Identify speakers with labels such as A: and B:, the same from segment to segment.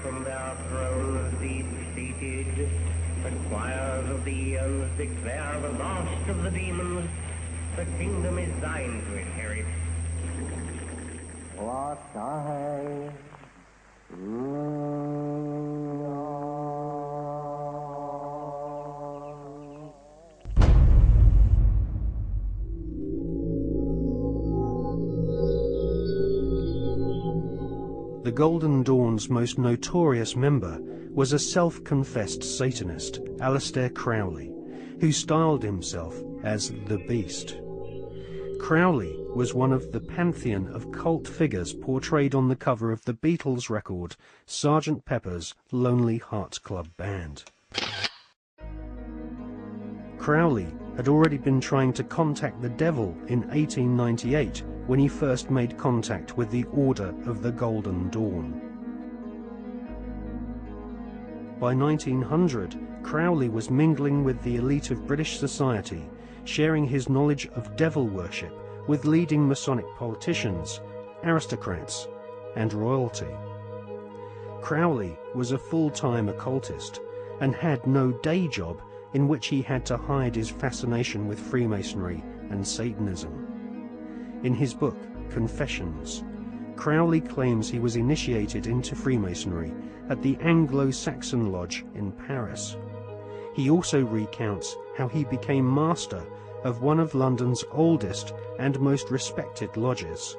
A: From their thrones deep-seated, the choirs of the eons declare the last of the demons. The kingdom is thine to inherit. What I
B: The Golden Dawn's most notorious member was a self-confessed Satanist, Aleister Crowley, who styled himself as the Beast. Crowley was one of the pantheon of cult figures portrayed on the cover of the Beatles record Sgt. Pepper's Lonely Hearts Club Band. Crowley had already been trying to contact the devil in 1898 when he first made contact with the Order of the Golden Dawn. By 1900, Crowley was mingling with the elite of British society, sharing his knowledge of devil worship with leading Masonic politicians, aristocrats, and royalty. Crowley was a full-time occultist and had no day job in which he had to hide his fascination with Freemasonry and Satanism. In his book, Confessions, Crowley claims he was initiated into Freemasonry at the Anglo-Saxon Lodge in Paris. He also recounts how he became master of one of London's oldest and most respected lodges,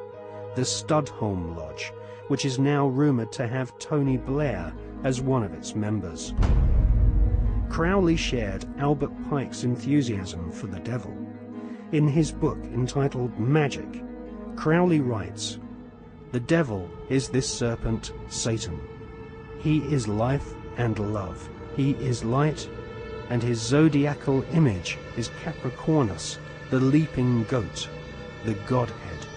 B: the Studholme Lodge, which is now rumoured to have Tony Blair as one of its members. Crowley shared Albert Pike's enthusiasm for the devil. In his book entitled Magic, Crowley writes, "The devil is this serpent, Satan. He is life and love. He is light, and his zodiacal image is Capricornus, the leaping goat, the Godhead."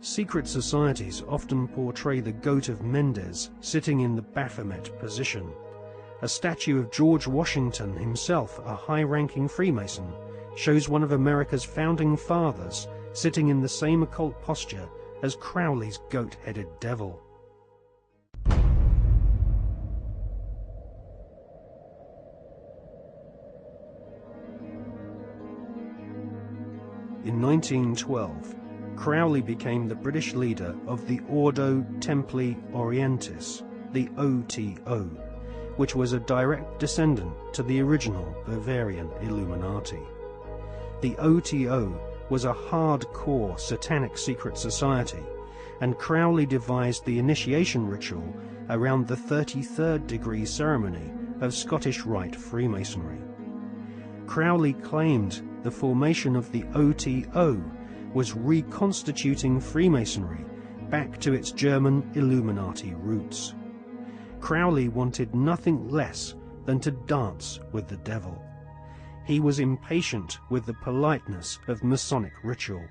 B: Secret societies often portray the Goat of Mendes sitting in the Baphomet position. A statue of George Washington himself, a high-ranking Freemason, shows one of America's founding fathers sitting in the same occult posture as Crowley's goat-headed devil. In 1912, Crowley became the British leader of the Ordo Templi Orientis, the OTO, which was a direct descendant to the original Bavarian Illuminati. The OTO was a hardcore satanic secret society, and Crowley devised the initiation ritual around the 33rd degree ceremony of Scottish Rite Freemasonry. Crowley claimed the formation of the OTO was reconstituting Freemasonry back to its German Illuminati roots. Crowley wanted nothing less than to dance with the devil. He was impatient with the politeness of Masonic ritual.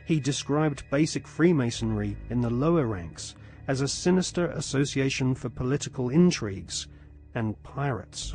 B: He described basic Freemasonry in the lower ranks as a sinister association for political intrigues and pirates.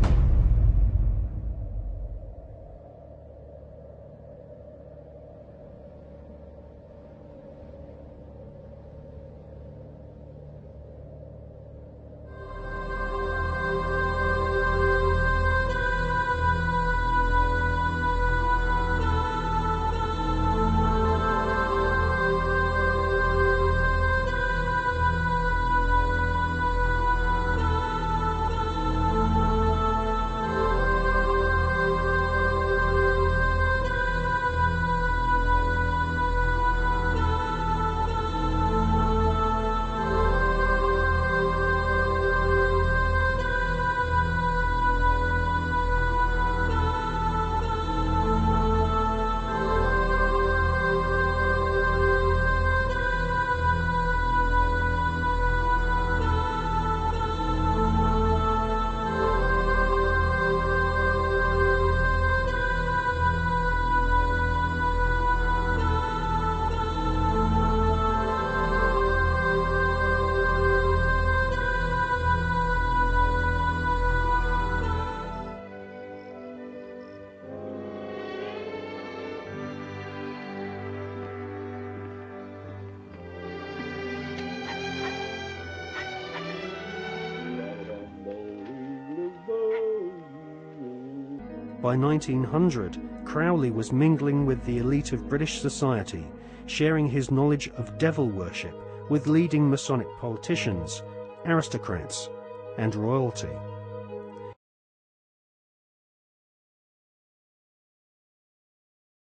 B: By 1900, Crowley was mingling with the elite of British society, sharing his knowledge of devil worship with leading Masonic politicians, aristocrats, and royalty.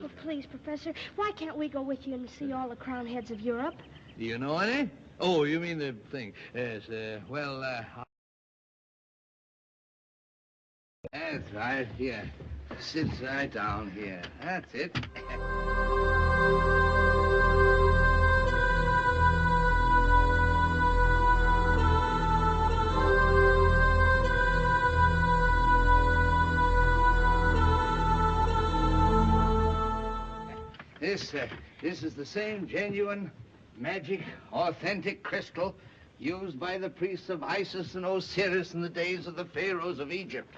C: Oh, please, Professor, why can't we go with you and see all the crown heads of Europe?
D: Do you know any? Oh, you mean the thing. Yes, that's right, here. Sit right down here. That's it. This is the same genuine, magic, authentic crystal used by the priests of Isis and Osiris in the days of the pharaohs of Egypt.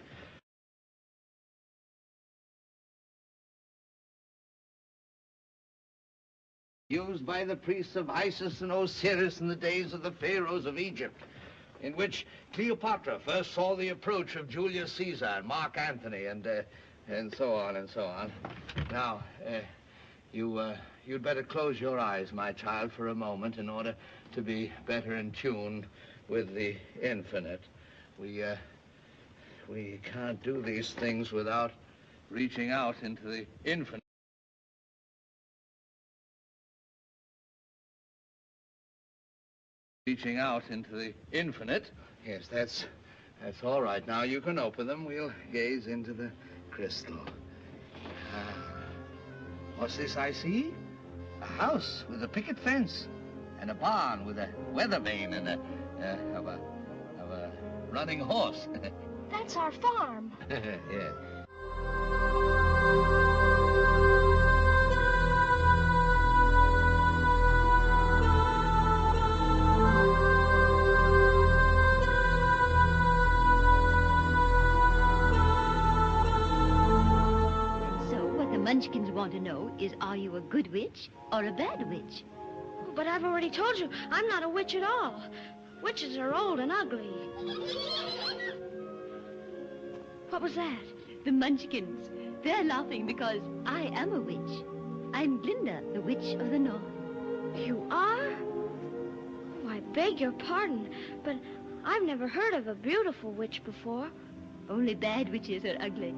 D: Used by the priests of Isis and Osiris in the days of the pharaohs of Egypt, in which Cleopatra first saw the approach of Julius Caesar and Mark Antony and so on and so on. Now, you'd better close your eyes, my child, for a moment in order to be better in tune with the infinite. We can't do these things without reaching out into the infinite. Reaching out into the infinite. Yes, that's all right. Now you can open them. We'll gaze into the crystal. What's this I see? A house with a picket fence, and a barn with a weather vane and a running horse.
C: That's our farm.
D: Yeah.
E: Munchkins want to know is, are you a good witch or a bad witch?
C: Oh, but I've already told you, I'm not a witch at all. Witches are old and ugly. What was that?
E: The Munchkins. They're laughing because I am a witch. I'm Glinda, the Witch of the North.
C: You are? Oh, I beg your pardon, but I've never heard of a beautiful witch before.
E: Only bad witches are ugly.